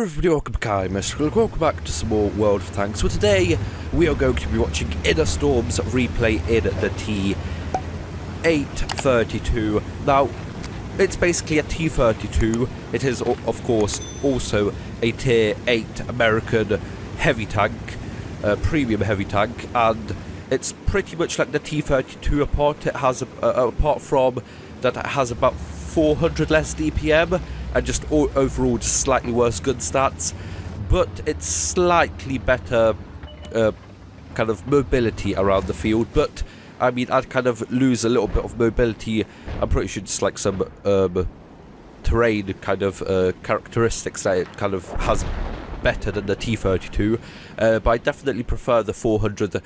everybody, welcome back, I'm MrRedClaw, welcome back to some more World of Tanks. So today, we are going to be watching Inner Storm's replay in the T832. Now, it's basically a T32. It is, of course, also a Tier 8 American heavy tank, premium heavy tank, and it's pretty much like the T32 apart. It has, apart from that, it has about 400 less DPM, and just overall just slightly worse gun stats, but it's slightly better kind of mobility around the field. But I mean, I'd kind of lose a little bit of mobility. I'm pretty sure just like some terrain kind of characteristics that it kind of has better than the T32, but I definitely prefer the 400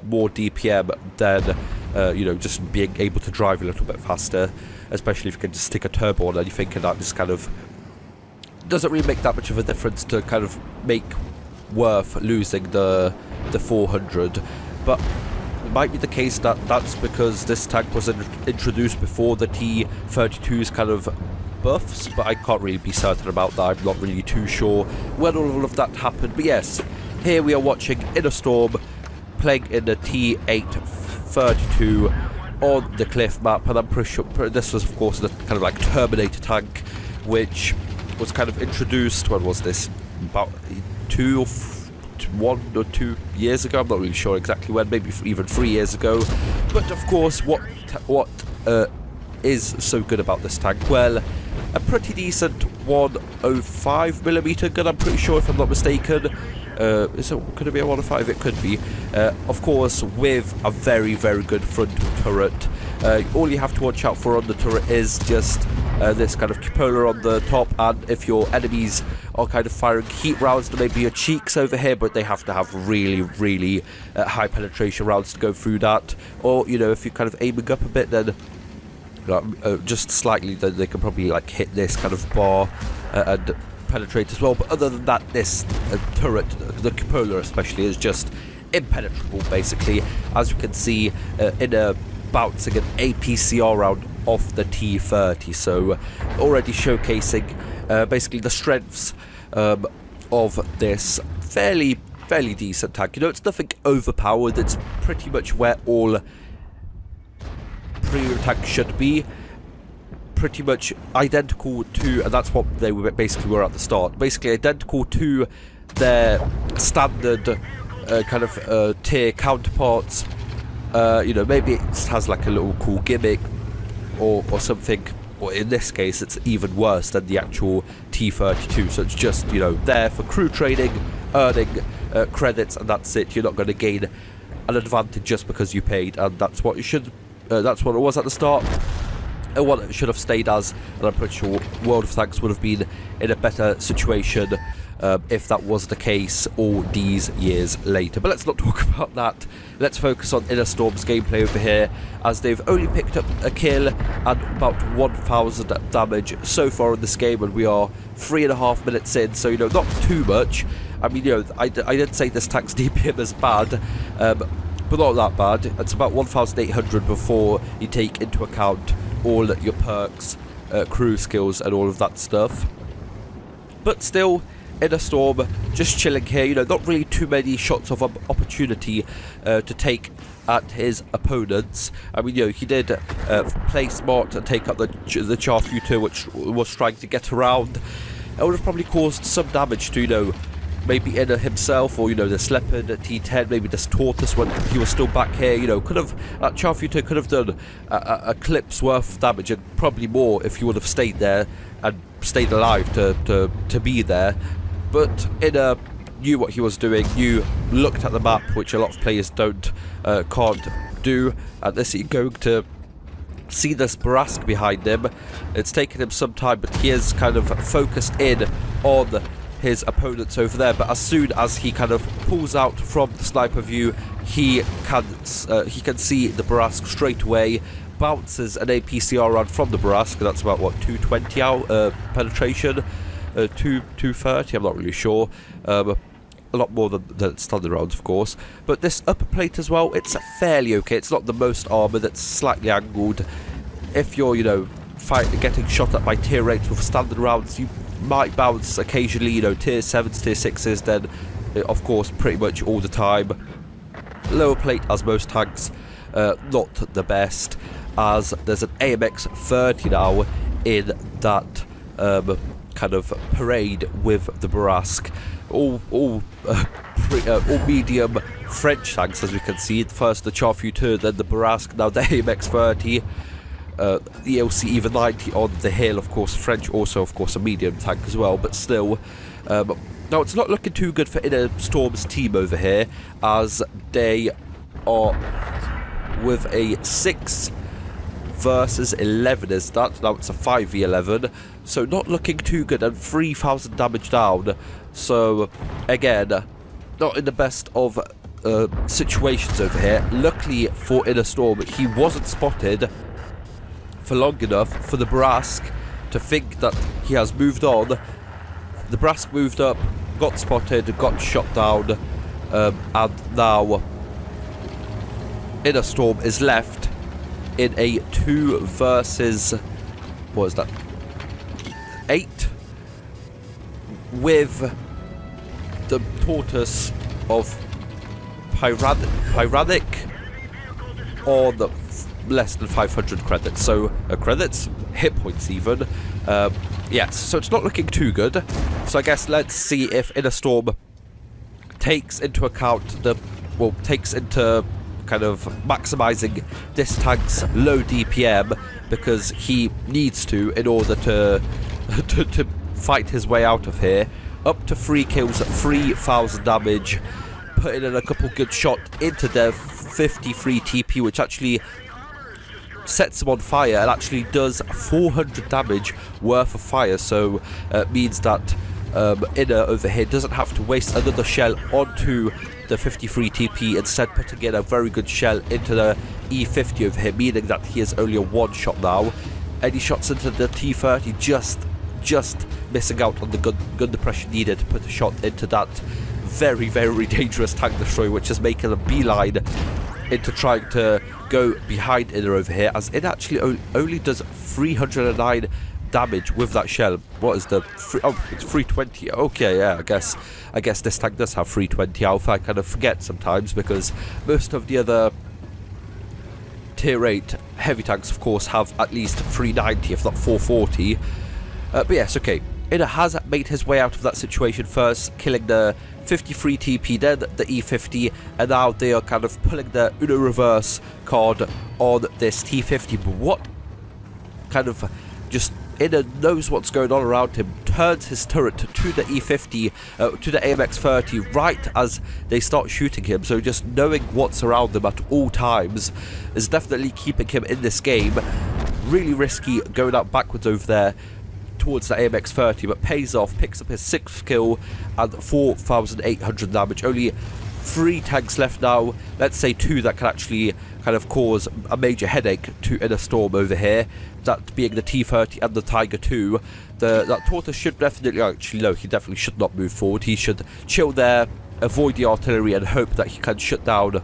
more DPM than you know, just being able to drive a little bit faster, especially if you can just stick a turbo on anything, and that just kind of doesn't really make that much of a difference to kind of make worth losing the 400. But it might be the case that that's because this tank was introduced before the T32's kind of buffs, but I can't really be certain about that. I'm not really too sure when all of that happened. But yes, here we are watching Inner Storm playing in the T832 on the cliff map, and I'm pretty sure this was, of course, the kind of like Terminator tank, which was kind of introduced, when was this, about 1 or 2 years ago? I'm not really sure exactly when, maybe even 3 years ago. But of course, what is so good about this tank? Well, a pretty decent 105mm gun, I'm pretty sure, if I'm not mistaken. Could it be a 105? It could be. Of course, with a very, very good frontal turret. All you have to watch out for on the turret is just this kind of cupola on the top, and if your enemies are kind of firing heat rounds to maybe your cheeks over here, but they have to have really, really high penetration rounds to go through that. Or, you know, if you're kind of aiming up a bit, then just slightly, then they can probably like hit this kind of bar and penetrate as well. But other than that, this turret, the cupola especially, is just impenetrable basically, as you can see in a bouncing an APCR round off the T30. So already showcasing basically the strengths of this fairly decent tank. You know, it's nothing overpowered. It's pretty much where all premium tanks should be. Pretty much identical to, and that's what they were basically were at the start. Basically identical to their standard kind of tier counterparts. You know, maybe it has like a little cool gimmick or something. Or in this case, it's even worse than the actual T32. So it's just, you know, there for crew training, earning credits, and that's it. You're not going to gain an advantage just because you paid, and that's what you should. That's what it was at the start. And what it should have stayed as, and I'm pretty sure World of Tanks would have been in a better situation if that was the case all these years later. But let's not talk about that. Let's focus on Inner Storm's gameplay over here, as they've only picked up a kill and about 1,000 damage so far in this game, and we are 3.5 minutes in, so, you know, not too much. I mean, you know, I didn't say this tank's DPM is bad, but not that bad. It's about 1,800 before you take into account all your perks, crew skills, and all of that stuff. But still, Inner Storm just chilling here. You know, not really too many shots of opportunity to take at his opponents. I mean, you know, he did play smart and take out the Charfuter, which was trying to get around. It would have probably caused some damage to, you know, maybe Inner himself, or, you know, this Leopard T10, maybe this Tortoise when he was still back here. You know, could have, that Charfuter could have done a clip's worth of damage, and probably more if he would have stayed there and stayed alive to be there. But Inner knew what he was doing. You looked at the map, which a lot of players can't do, and this you're going to see this Barask behind him. It's taken him some time, but he is kind of focused in on his opponents over there. But as soon as he kind of pulls out from the sniper view, he can see the Barask straight away, bounces an APCR round from the Barask, and that's about what, 220 out penetration, 230, I'm not really sure. A lot more than standard rounds, of course. But this upper plate as well, it's fairly okay. It's not the most armoured, it's slightly angled. If you're, you know, getting shot at by tier 8s with standard rounds, you might bounce occasionally, you know, tier 7s, tier 6s, then of course pretty much all the time. Lower plate, as most tanks, not the best, as there's an AMX 30 now in that kind of parade with the Barask. All medium French tanks, as we can see. First the Charfuteur, then the Barask, now the AMX 30. The ELC Eva 90 on the hill, of course. French also, of course, a medium tank as well, but still. Now, it's not looking too good for Inner Storm's team over here, as they are with a 6 versus 11 is that. Now it's a 5v11, so not looking too good, and 3,000 damage down. So, again, not in the best of situations over here. Luckily for Inner Storm, he wasn't spotted for long enough for the Barask to think that he has moved on. The Barask moved up, got spotted, got shot down, and now Inner Storm is left in a 2 versus, what is that, 8, with the Tortoise of Pyranic on less than 500 credits. So credits, hit points even. Yes, so it's not looking too good. So I guess let's see if Inner Storm takes into account takes into kind of maximizing this tank's low DPM, because he needs to in order to fight his way out of here. Up to 3 kills, 3,000 damage, putting in a couple good shots into their 53 TP, which actually sets him on fire and actually does 400 damage worth of fire. So means that Inner over here doesn't have to waste another shell onto the 53 TP, instead putting in a very good shell into the E50 over here, meaning that he is only a 1 shot now. Any shots into the T30 just missing out on the gun depression needed to put a shot into that very, very dangerous tank destroyer, which is making a beeline into trying to go behind Inner over here, as it actually only does 309 damage with that shell. What is the it's 320. Okay, yeah, I guess this tank does have 320 alpha. I kind of forget sometimes, because most of the other tier 8 heavy tanks, of course, have at least 390, if not 440. But yes, okay, Inner has made his way out of that situation, first killing the 53 TP, then the E50, and now they are kind of pulling the Uno reverse card on this T50. But what kind of just Inner knows what's going on around him, turns his turret to the E50, to the AMX 30 right as they start shooting him. So just knowing what's around them at all times is definitely keeping him in this game. Really risky going out backwards over there towards the AMX 30, but pays off. Picks up his 6th kill and 4,800 damage. Only 3 tanks left now. Let's say 2 that can actually kind of cause a major headache to Inner Storm over here. That being the T30 and the Tiger 2. That Tortoise should definitely, actually no, he definitely should not move forward. He should chill there, avoid the artillery, and hope that he can shut down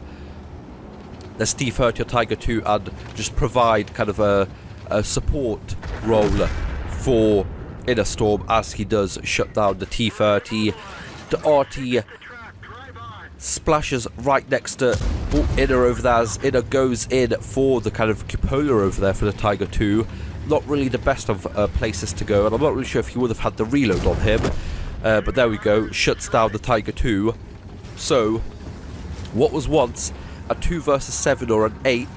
this T30 or Tiger 2 and just provide kind of a support role for Inner Storm as he does shut down the T30. The RT splashes right next to Inner over there as Inner goes in for the kind of cupola over there for the Tiger 2. Not really the best of places to go, and I'm not really sure if he would have had the reload on him. But there we go, shuts down the Tiger 2. So, what was once a 2 versus 7 or an 8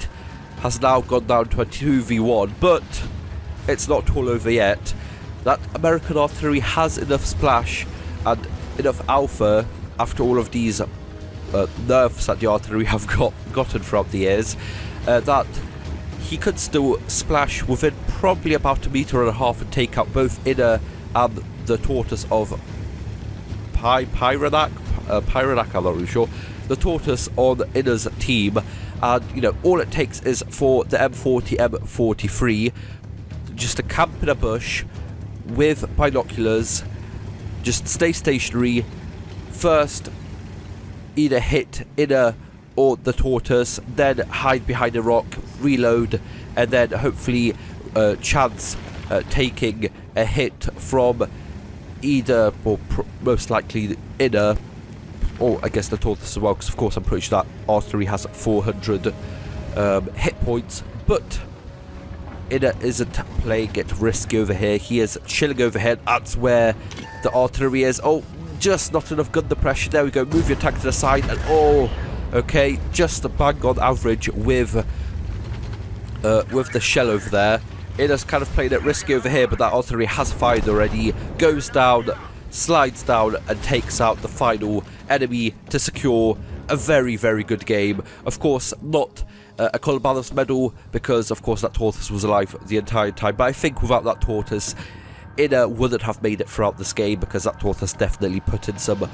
has now gone down to a 2v1, but it's not all over yet. That American artillery has enough splash and enough alpha after all of these nerfs that the artillery have gotten throughout the years, that he could still splash within probably about 1.5 meters and take out both Inner and the Tortoise of Pyranac, I'm not really sure. The Tortoise on Inner's team, and you know, all it takes is for the M40, M43 just to camp in a bush with binoculars, just stay stationary, first either hit Inner or the Tortoise, then hide behind a rock, reload, and then hopefully chance taking a hit from either, or most likely Inner, or I guess the Tortoise as well, because of course I'm pretty sure that artillery has 400 hit points, but Inner isn't playing it risky over here. He is chilling over here. That's where the artillery is. Oh, just not enough gun the pressure. There we go. Move your tank to the side, and oh, okay, just a bang on average with the shell over there. Inner's kind of playing it risky over here, but that artillery has fired already. Goes down, slides down, and takes out the final enemy to secure a very, very good game. Of course, not a Columbanus medal, because of course that Tortoise was alive the entire time, but I think without that Tortoise, Inner wouldn't have made it throughout this game, because that Tortoise definitely put in some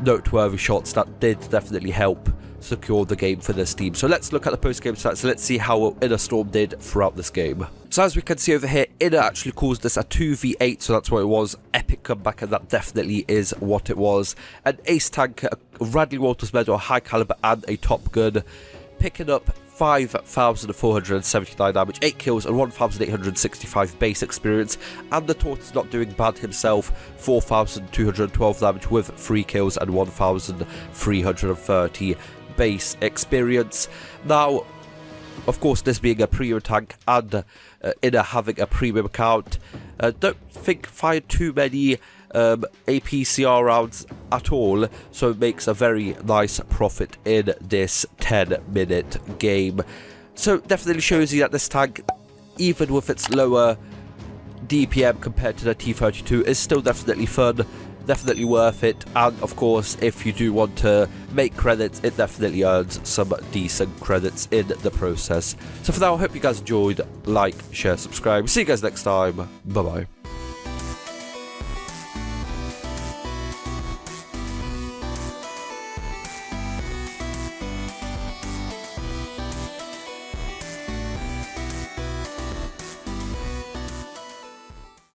noteworthy shots that did definitely help secure the game for this team. So let's look at the post-game stats. So let's see how Inner Storm did throughout this game. So as we can see over here, Inner actually calls this a 2v8, so that's what it was. Epic comeback, and that definitely is what it was. An ace tank, a Radley Walters medal, a high caliber, and a top gun, picking up 5,479 damage, 8 kills, and 1,865 base experience. And the Tortoise not doing bad himself, 4,212 damage with 3 kills and 1,330 base experience. Now, of course, this being a premium tank and Inner having a premium account, don't think fired too many APCR rounds at all, so it makes a very nice profit in this 10-minute game. So definitely shows you that this tank, even with its lower DPM compared to the T32, is still definitely fun, definitely worth it. And of course, if you do want to make credits, it definitely earns some decent credits in the process. So for now, I hope you guys enjoyed. Like, share, subscribe. See you guys next time. Bye bye.